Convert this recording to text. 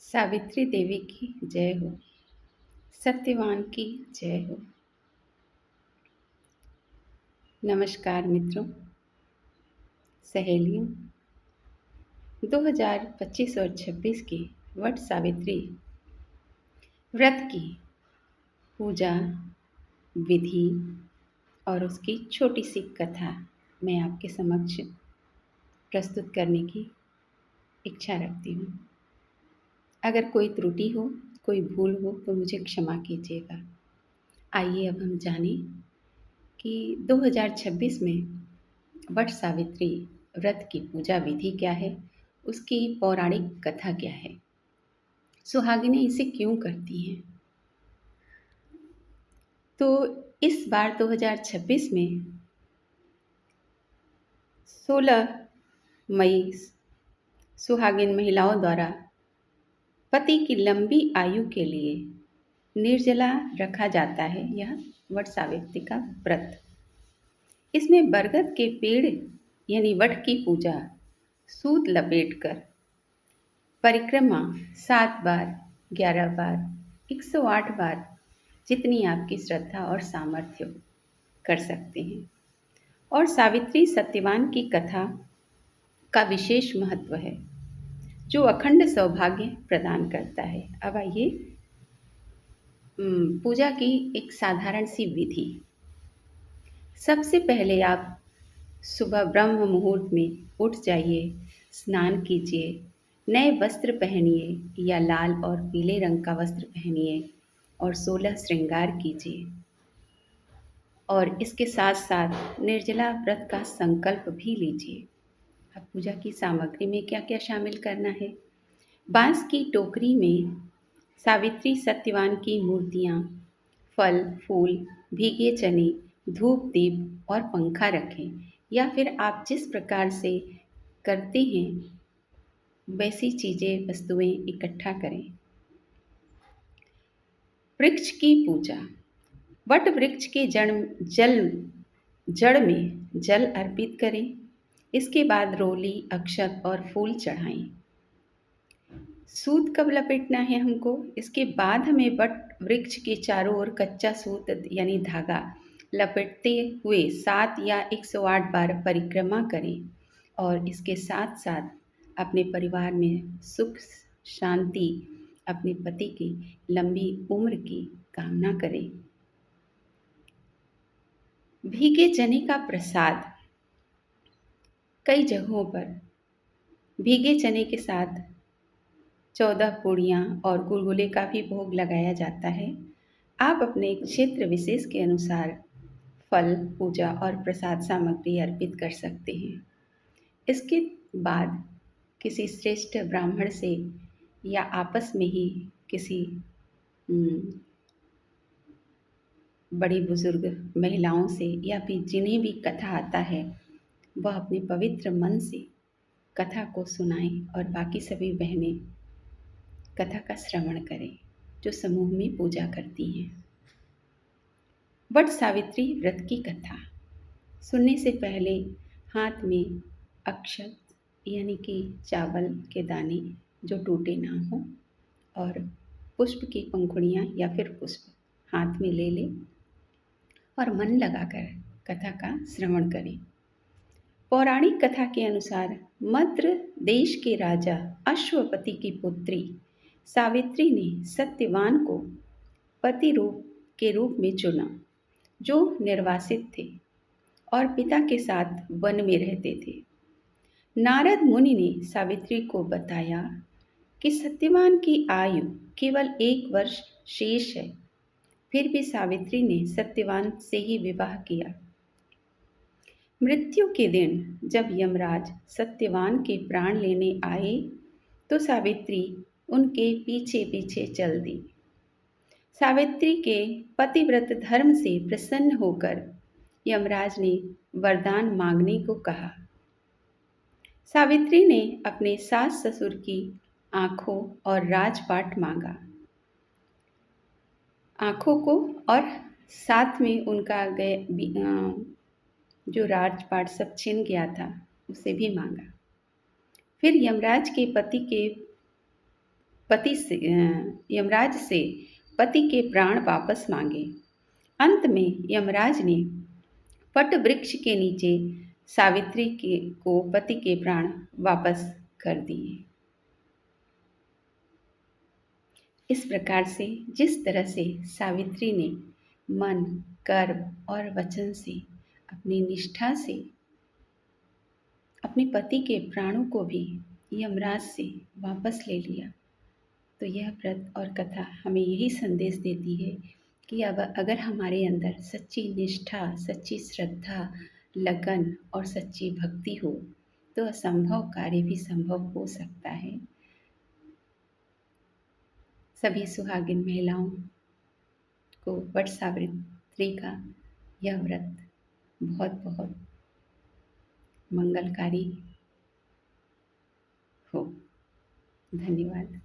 सावित्री देवी की जय हो। सत्यवान की जय हो। नमस्कार मित्रों, सहेलियों। 2025 और 26 की वट सावित्री व्रत की पूजा विधि और उसकी छोटी सी कथा मैं आपके समक्ष प्रस्तुत करने की इच्छा रखती हूँ। अगर कोई त्रुटि हो, कोई भूल हो तो मुझे क्षमा कीजिएगा। आइए अब हम जानें कि 2026 में वट सावित्री व्रत की पूजा विधि क्या है, उसकी पौराणिक कथा क्या है, सुहागिनें इसे क्यों करती हैं। तो इस बार 2026 में 16 मई सुहागिन महिलाओं द्वारा पति की लंबी आयु के लिए निर्जला रखा जाता है यह वट सावित्री का व्रत। इसमें बरगद के पेड़ यानी वट की पूजा, सूत लपेटकर परिक्रमा 7 बार, 11 बार, 108 बार, जितनी आपकी श्रद्धा और सामर्थ्य हो कर सकते हैं। और सावित्री सत्यवान की कथा का विशेष महत्व है जो अखंड सौभाग्य प्रदान करता है। अब आइए पूजा की एक साधारण सी विधि। सबसे पहले आप सुबह ब्रह्म मुहूर्त में उठ जाइए, स्नान कीजिए, नए वस्त्र पहनिए या लाल और पीले रंग का वस्त्र पहनिए और 16 श्रृंगार कीजिए। और इसके साथ साथ निर्जला व्रत का संकल्प भी लीजिए। अब पूजा की सामग्री में क्या क्या शामिल करना है। बांस की टोकरी में सावित्री सत्यवान की मूर्तियाँ, फल फूल, भीगे चने, धूप दीप और पंखा रखें, या फिर आप जिस प्रकार से करते हैं वैसी चीज़ें वस्तुएं इकट्ठा करें। वृक्ष की पूजा। वट वृक्ष के जड़ में जल अर्पित करें। इसके बाद रोली, अक्षत और फूल चढ़ाएं। सूत कब लपेटना है हमको, इसके बाद हमें वट वृक्ष के चारों ओर कच्चा सूत यानी धागा लपेटते हुए 7 या 108 बार परिक्रमा करें। और इसके साथ साथ अपने परिवार में सुख शांति, अपने पति की लंबी उम्र की कामना करें। भीगे चने का प्रसाद। कई जगहों पर भीगे चने के साथ 14 पूड़ियाँ और गुलगुले का भी भोग लगाया जाता है। आप अपने क्षेत्र विशेष के अनुसार फल, पूजा और प्रसाद सामग्री अर्पित कर सकते हैं। इसके बाद किसी श्रेष्ठ ब्राह्मण से या आपस में ही किसी बड़ी बुजुर्ग महिलाओं से या फिर जिन्हें भी कथा आता है वह अपने पवित्र मन से कथा को सुनाएं और बाकी सभी बहनें कथा का श्रवण करें जो समूह में पूजा करती हैं। वट सावित्री व्रत की कथा सुनने से पहले हाथ में अक्षत यानी कि चावल के दाने जो टूटे ना हो और पुष्प की पंखुड़ियाँ या फिर पुष्प हाथ में ले लें और मन लगाकर कथा का श्रवण करें। पौराणिक कथा के अनुसार मद्र देश के राजा अश्वपति की पुत्री सावित्री ने सत्यवान को पति के रूप में चुना, जो निर्वासित थे और पिता के साथ वन में रहते थे। नारद मुनि ने सावित्री को बताया कि सत्यवान की आयु केवल 1 वर्ष शेष है। फिर भी सावित्री ने सत्यवान से ही विवाह किया। मृत्यु के दिन जब यमराज सत्यवान के प्राण लेने आए तो सावित्री उनके पीछे पीछे चल दी। सावित्री के पतिव्रत धर्म से प्रसन्न होकर यमराज ने वरदान मांगने को कहा। सावित्री ने अपने सास ससुर की आंखों और राजपाट मांगा। आंखों को और साथ में उनका जो राजपाट सब छिन गया था उसे भी मांगा। फिर यमराज के पति के पति से यमराज से पति के प्राण वापस मांगे। अंत में यमराज ने वट वृक्ष के नीचे सावित्री के को पति के प्राण वापस कर दिए। इस प्रकार से जिस तरह से सावित्री ने मन, कर्म और वचन से अपनी निष्ठा से अपने पति के प्राणों को भी यमराज से वापस ले लिया, तो यह व्रत और कथा हमें यही संदेश देती है कि अब अगर हमारे अंदर सच्ची निष्ठा, सच्ची श्रद्धा, लगन और सच्ची भक्ति हो तो असंभव कार्य भी संभव हो सकता है। सभी सुहागिन महिलाओं को वट सावित्री का यह व्रत बहुत बहुत मंगलकारी हो। धन्यवाद।